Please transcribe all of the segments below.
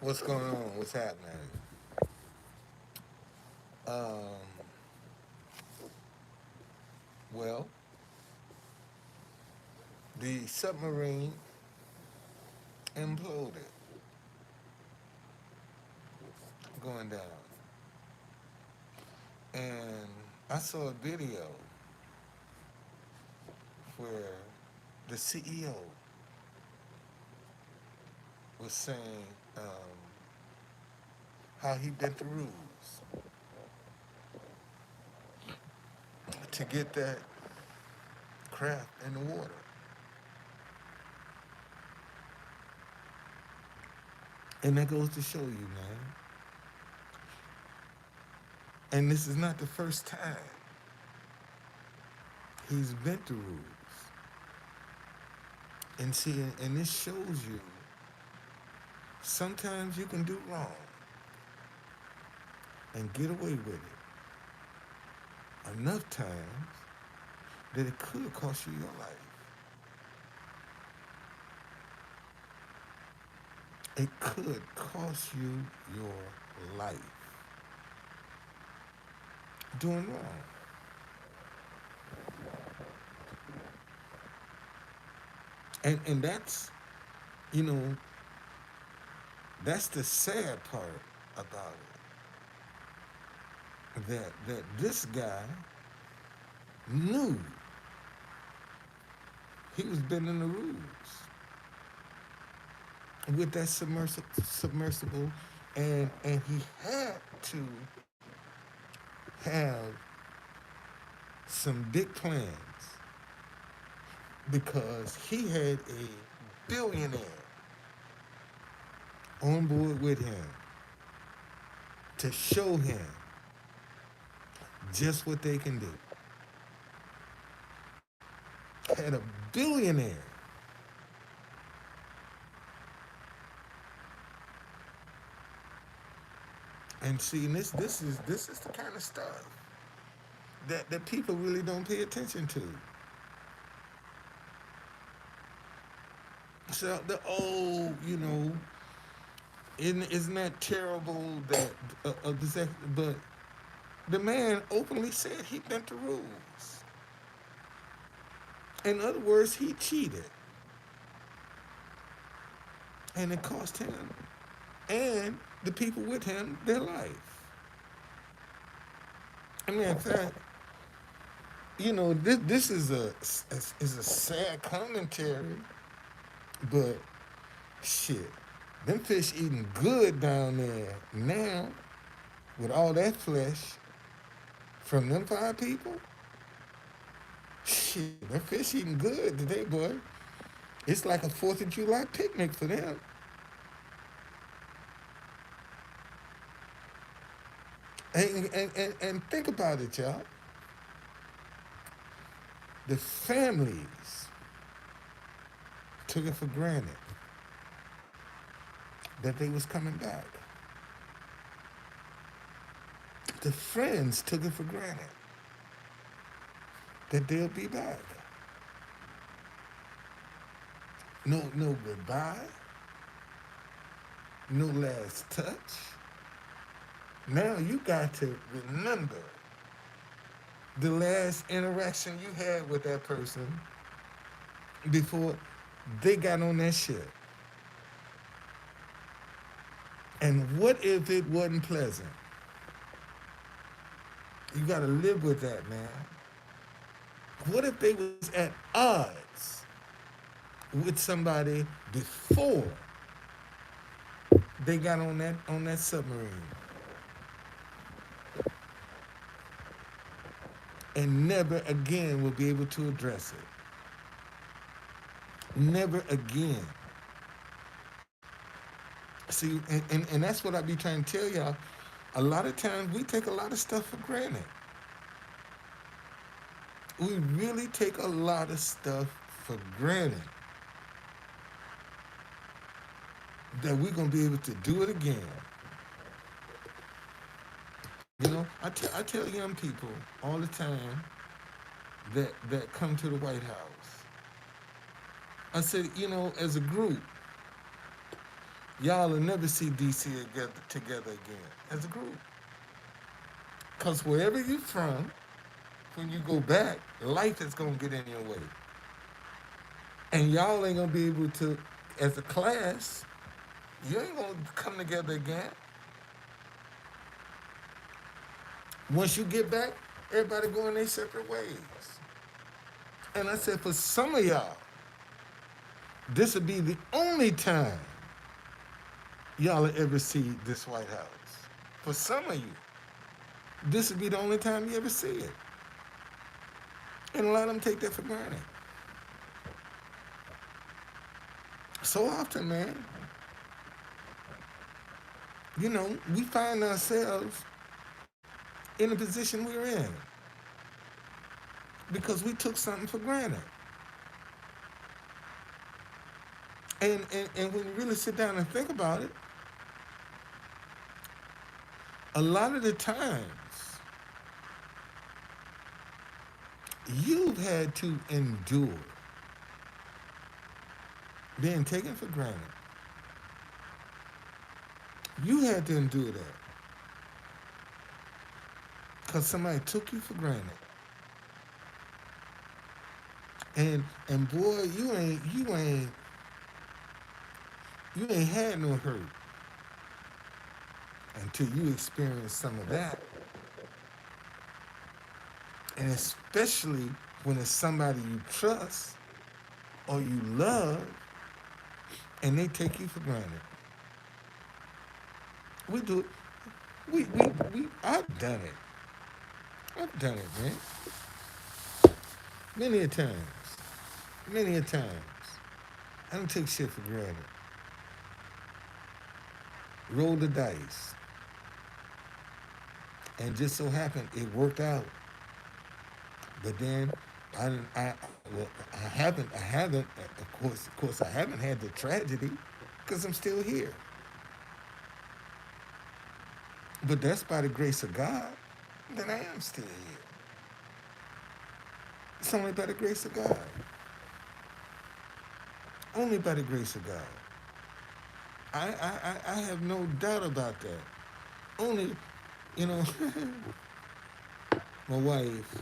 What's going on? What's happening? Um, well, the submarine imploded, going down, and I saw a video where the CEO was saying how he bent the rules to get that craft in the water, and that goes to show you, man. And this is not the first time he's bent the rules. And see, and this shows you sometimes you can do wrong and get away with it enough times that it could cost you your life. It could cost you your life doing wrong. And that's, you know, that's the sad part about it. That this guy knew he was bending the rules with that submersible, and he had to have some big plans because he had a billionaire on board with him to show him just what they can do. Had a billionaire and see, and this is the kind of stuff that people really don't pay attention to. So the isn't that terrible that but the man openly said he bent the rules. In other words, he cheated, and it cost him and the people with him their life. I mean, in fact, this is a sad commentary, but shit, them fish eating good down there now with all that flesh from them five people. Shit, them fish eating good today, boy. It's like a Fourth of July picnic for them. And think about it, y'all. The families took it for granted that they was coming back. The friends took it for granted that they'll be back. No goodbye, no last touch. Now you got to remember the last interaction you had with that person before they got on that ship. And what if it wasn't pleasant? You got to live with that, man. What if they was at odds with somebody before they got on that submarine and never again will be able to address it? Never again. See, and that's what I be trying to tell y'all. A lot of times we take a lot of stuff for granted. We really take a lot of stuff for granted that we're gonna be able to do it again. I tell young people all the time that come to the White House. I said, as a group, y'all will never see DC together again as a group. Because wherever you're from, when you go back, life is going to get in your way. And y'all ain't going to be able to, as a class, you ain't going to come together again. Once you get back, everybody going their separate ways. And I said, for some of y'all, this will be the only time y'all will ever see this White House. For some of you, this will be the only time you ever see it. And a lot of them take that for granted. So often, man, we find ourselves in the position we're in because we took something for granted. And when you really sit down and think about it, a lot of the times you've had to endure being taken for granted. You had to endure that because somebody took you for granted. And boy, you ain't had no hurt until you experience some of that. And especially when it's somebody you trust or you love and they take you for granted. We do it. I've done it. I've done it, man. Many a times. Many a times. I don't take shit for granted. Roll the dice. And just so happened it worked out. But then of course, I haven't had the tragedy because I'm still here. But that's by the grace of God that I am still here. It's only by the grace of God. Only by the grace of God. I have no doubt about that. Only, you know, my wife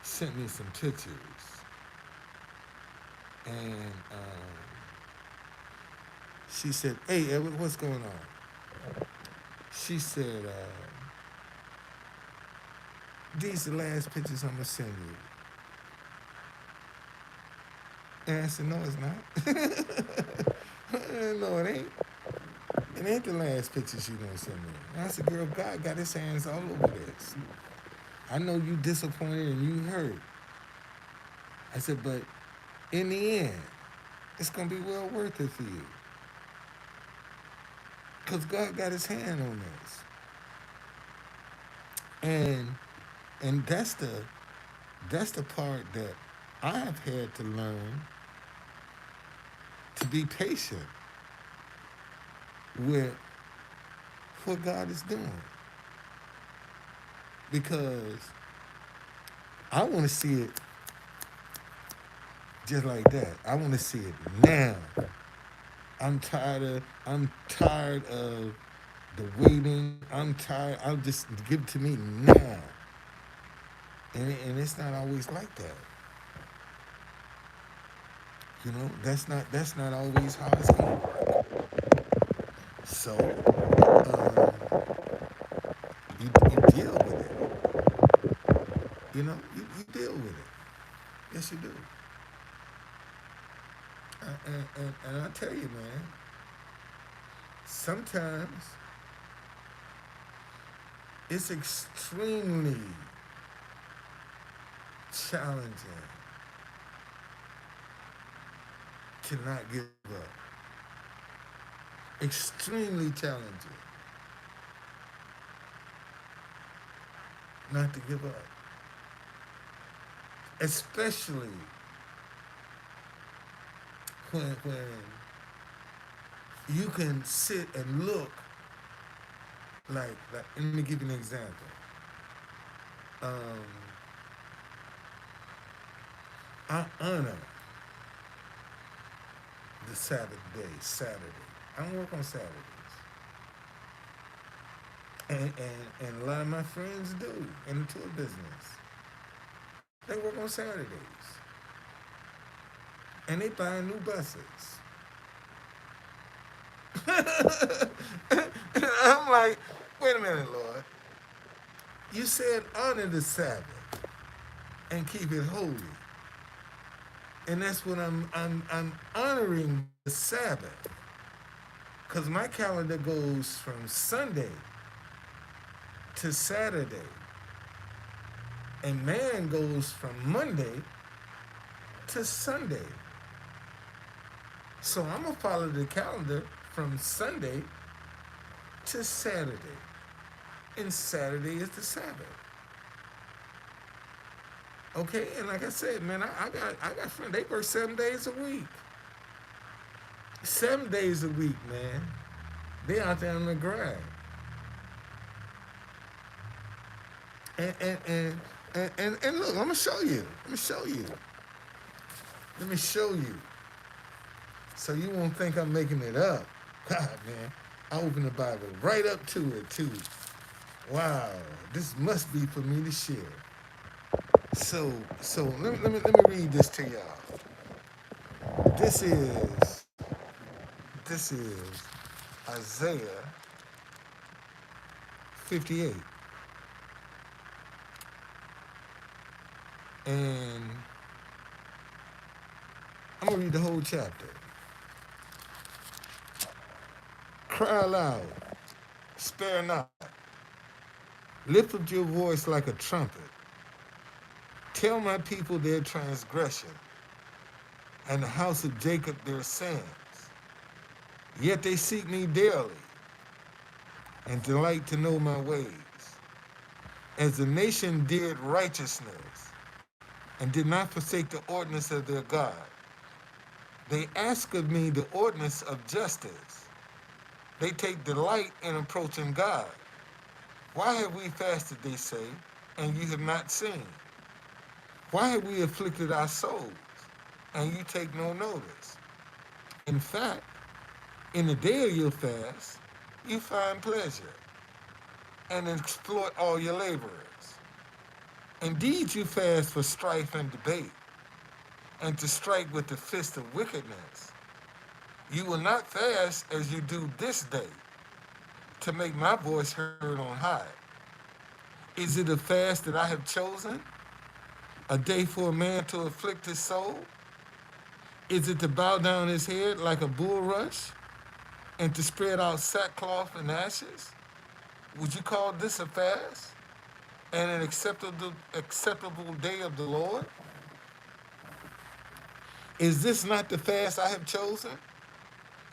sent me some pictures, and she said, "Hey, Edward, what's going on?" She said, "These are the last pictures I'm gonna send you." And I said, "No, it's not." No, it ain't. It ain't the last pictures you gonna send me. And I said, "Girl, God got his hands all over this. I know you disappointed and you hurt." I said, "But in the end, it's gonna be well worth it for you. Because God got his hand on this." And that's the part that I've had to learn to be patient with what God is doing. Because I want to see it just like that. I want to see it now. I'm tired of the waiting. I'm tired. I'll just give it to me now. And it's not always like that. That's not always how it's going to work. So you deal with it. You deal with it. Yes, you do. And I tell you, man, sometimes it's extremely challenging to not give up. Extremely challenging not to give up. Especially when you can sit and look like let me give you an example. Um, I honor the Sabbath day, Saturday. I don't work on Saturdays. And a lot of my friends do in the tour business. They work on Saturdays. And they buy new buses. And I'm like, wait a minute, Lord. You said honor the Sabbath and keep it holy. And that's what I'm honoring the Sabbath. Because my calendar goes from Sunday to Saturday. And man goes from Monday to Sunday. So I'm going to follow the calendar from Sunday to Saturday. And Saturday is the Sabbath. Okay, and like I said, man, I got friends. They work 7 days a week. 7 days a week, man. They out there on the grind. And look, I'm gonna show you. Let me show you. Let me show you. So you won't think I'm making it up. God, man. I open the Bible right up to it too. Wow, this must be for me to share. So let me read this to y'all. This is this is Isaiah 58. And I'm gonna read the whole chapter. Cry aloud, spare not. Lift up your voice like a trumpet. Tell my people their transgression, and the house of Jacob their sins. Yet they seek me daily, and delight to know my ways. As the nation did righteousness, and did not forsake the ordinance of their God. They ask of me the ordinance of justice. They take delight in approaching God. Why have we fasted, they say, and you have not seen? Why have we afflicted our souls, and you take no notice? In fact, in the day of your fast, you find pleasure and exploit all your laborers. Indeed, you fast for strife and debate, and to strike with the fist of wickedness. You will not fast as you do this day, to make my voice heard on high. Is it a fast that I have chosen? A day for a man to afflict his soul? Is it to bow down his head like a bulrush, and to spread out sackcloth and ashes? Would you call this a fast and an acceptable day of the Lord? Is this not the fast I have chosen?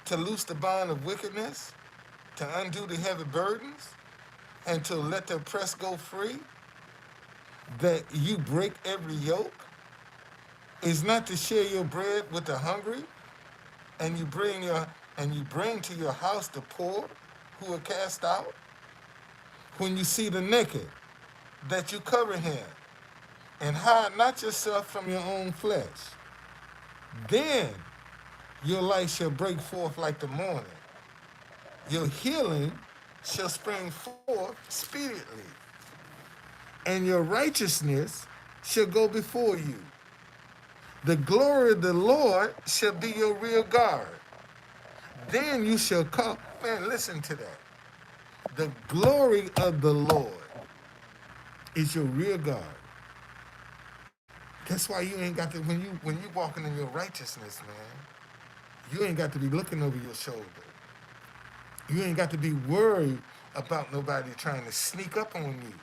To loose the bond of wickedness, to undo the heavy burdens, and to let the oppressed go free, that you break every yoke? Is not to share your bread with the hungry, and you bring to your house the poor who are cast out? When you see the naked, that you cover him, and hide not yourself from your own flesh. Then your light shall break forth like the morning. Your healing shall spring forth speedily, and your righteousness shall go before you. The glory of the Lord shall be your rear guard. Then you shall call. Man, listen to that. The glory of the Lord is your rear guard. That's why you ain't got to when you walking in your righteousness, man. You ain't got to be looking over your shoulder. You ain't got to be worried about nobody trying to sneak up on you.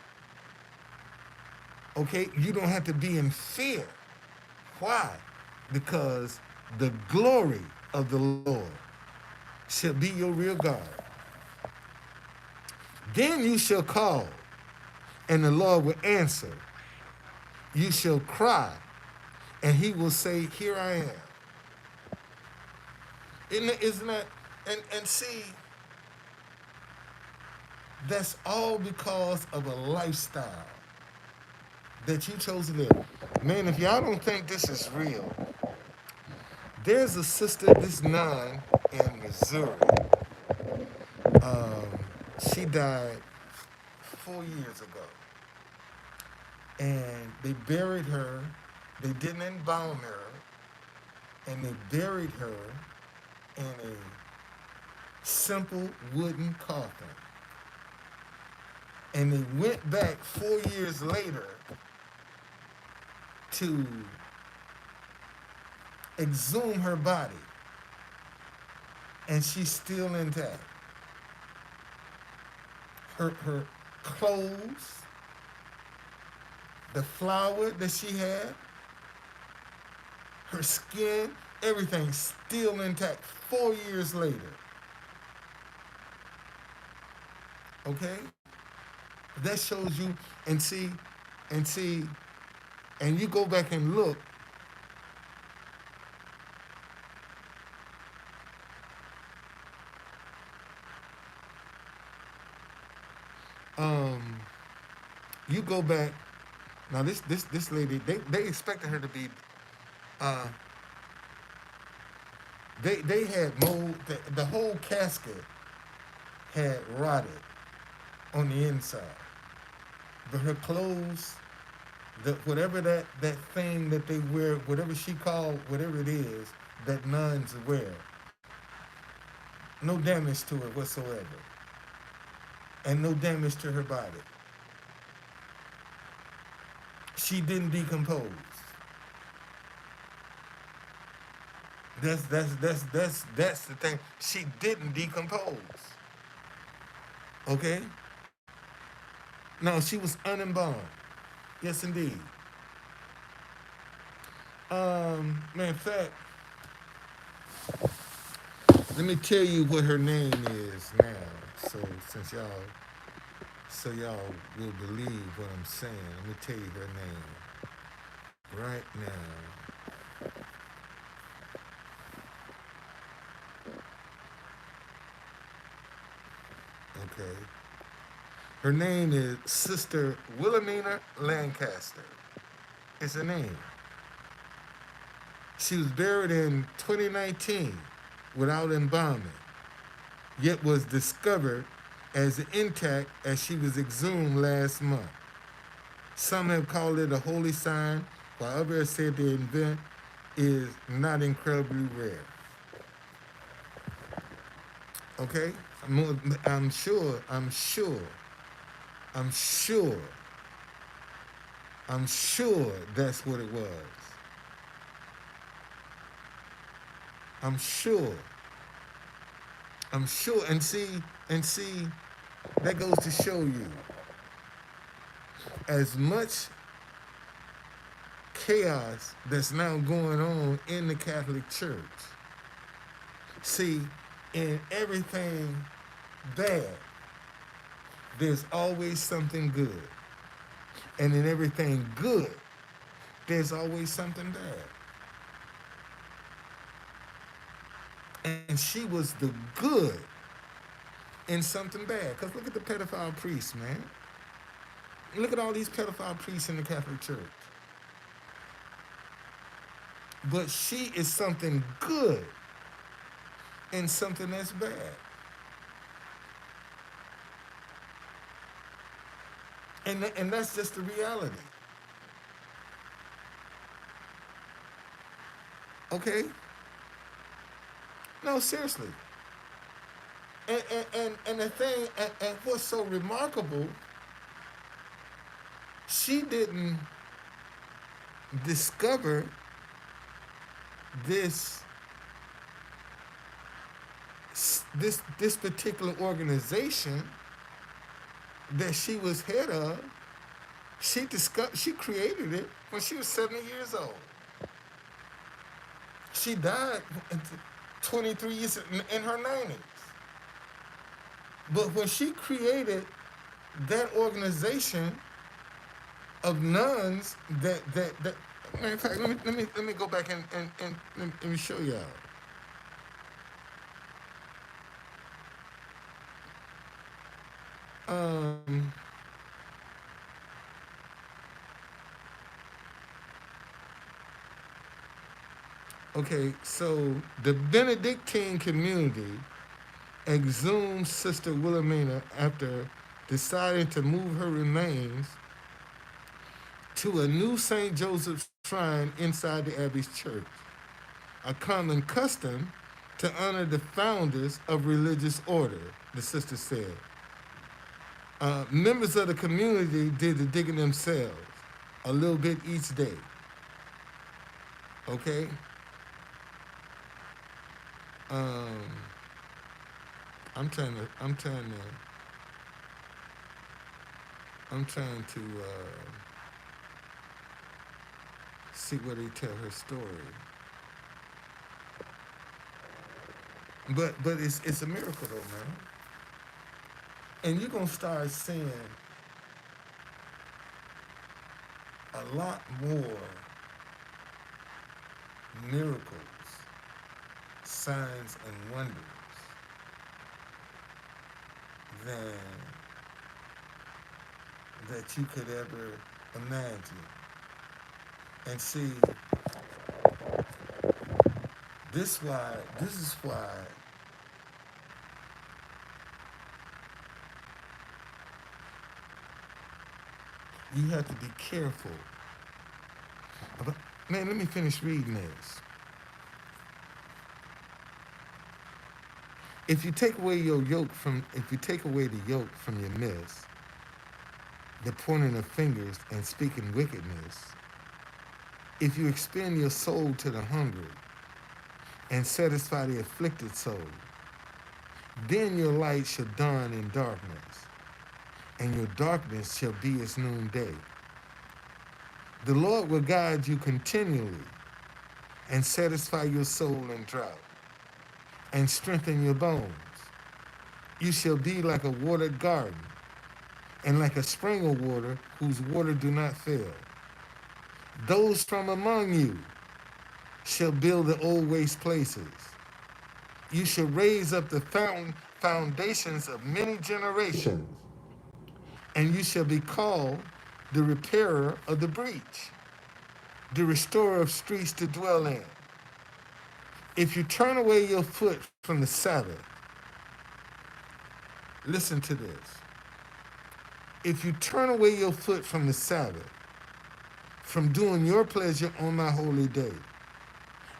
Okay? You don't have to be in fear. Why? Because the glory of the Lord shall be your rear guard. Then you shall call, and the Lord will answer. You shall cry, and he will say, here I am. Isn't that, and see, that's all because of a lifestyle that you chose to live. Man, if y'all don't think this is real, There's a sister, this nun in Missouri. Um, she died 4 years ago, and they buried her. They didn't embalm her, and they buried her in a simple wooden coffin. And they went back 4 years later to exhume her body, and she's still intact. Her clothes, the flower that she had, her skin, everything's still intact 4 years later. Okay? That shows you and see, and you go back and look. Um, you go back now. This lady, they expected her to be. Uh, they had mold. The whole casket had rotted on the inside, but her clothes, whatever that thing that they wear, whatever she called, whatever it is that nuns wear, no damage to it whatsoever, and no damage to her body. She didn't decompose. That's the thing. She didn't decompose. Okay? No, she was unembalmed. Yes, indeed. Man, in fact, let me tell you what her name is now. So y'all will believe what I'm saying. Let me tell you her name right now. Okay. Her name is Sister Wilhelmina Lancaster. It's her name. She was buried in 2019 without embalming, yet was discovered as intact as she was exhumed last month. Some have called it a holy sign, while others said the event is not incredibly rare. Okay? I'm sure, I'm sure, I'm sure that's what it was. I'm sure. I'm sure. And see, that goes to show you as much chaos that's now going on in the Catholic Church. See, in everything bad, there's always something good. And in everything good, there's always something bad. And she was the good in something bad. Because look at the pedophile priests, man. Look at all these pedophile priests in the Catholic Church. But she is something good in something that's bad. And that's just the reality. Okay? No, seriously. And the thing, and what's so remarkable, she didn't discover this this particular organization that she was head of. She created it when she was 70 years old. She died 23 years in her 90s. But when she created that organization of nuns that matter of fact, let me go back and let me show y'all. Um, Okay, so the Benedictine community exhumed Sister Wilhelmina after deciding to move her remains to a new St. Joseph's shrine inside the Abbey's church, a common custom to honor the founders of religious order, the sister said. Members of the community did the digging themselves, a little bit each day. Okay, um, I'm trying to see where they tell her story. But it's a miracle though, man. And you're gonna start seeing a lot more miracles, signs, and wonders than that you could ever imagine. And see, this is why you have to be careful. About, man, let me finish reading this. If you take away the yoke from your midst, the pointing of fingers and speaking wickedness, if you expend your soul to the hungry and satisfy the afflicted soul, then your light shall dawn in darkness, and your darkness shall be as noonday. The Lord will guide you continually and satisfy your soul in drought and strengthen your bones. You shall be like a watered garden and like a spring of water whose water do not fail. Those from among you shall build the old waste places. You shall raise up the foundations of many generations, and you shall be called the repairer of the breach, the restorer of streets to dwell in. If you turn away your foot from the Sabbath, listen to this. If you turn away your foot from the Sabbath, from doing your pleasure on my holy day,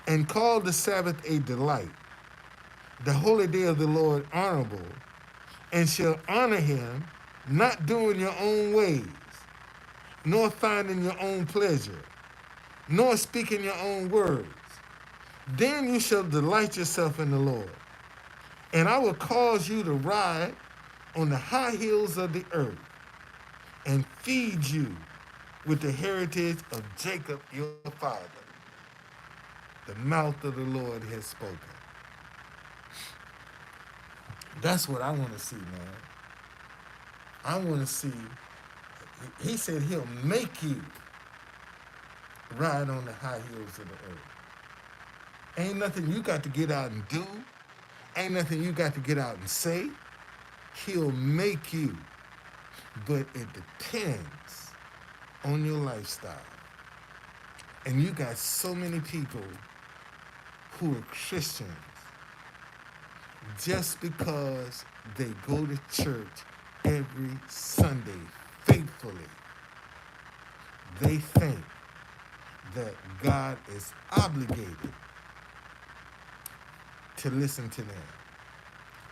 and call the Sabbath a delight, the holy day of the Lord honorable, and shall honor him, not doing your own ways, nor finding your own pleasure, nor speaking your own words, then you shall delight yourself in the Lord. And I will cause you to ride on the high hills of the earth and feed you with the heritage of Jacob your father. The mouth of the Lord has spoken. That's what I want to see, man. I want to see, he said he'll make you ride on the high hills of the earth. Ain't nothing you got to get out and do. Ain't nothing you got to get out and say. He'll make you. But it depends on your lifestyle. And you got so many people who are Christians just because they go to church every Sunday faithfully. They think that God is obligated to listen to them,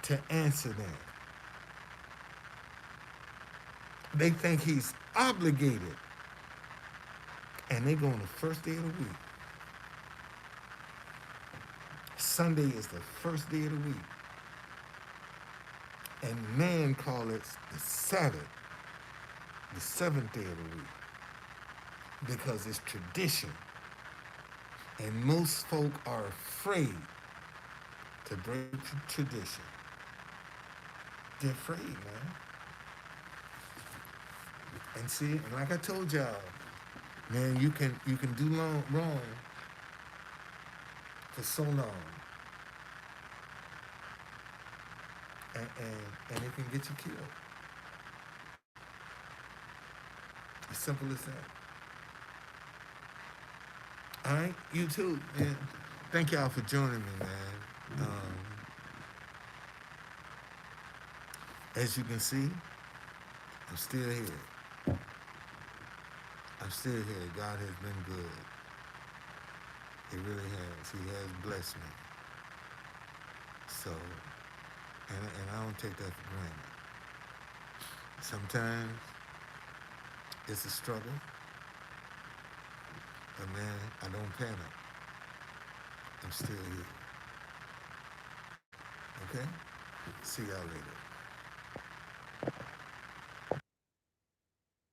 to answer them. They think he's obligated. And they go on the first day of the week. Sunday is the first day of the week. And man call it the Sabbath, the seventh day of the week, because it's tradition. And most folk are afraid to break tradition. They're afraid, man. And see, and like I told y'all, man, you can do wrong for so long, and it can get you killed. As simple as that. All right, you too, man. Thank y'all for joining me, man. As you can see, I'm still here. I'm still here. God has been good. He really has. He has blessed me. So, and I don't take that for granted. Sometimes it's a struggle, but man, I don't panic. I'm still here. Okay? See y'all later.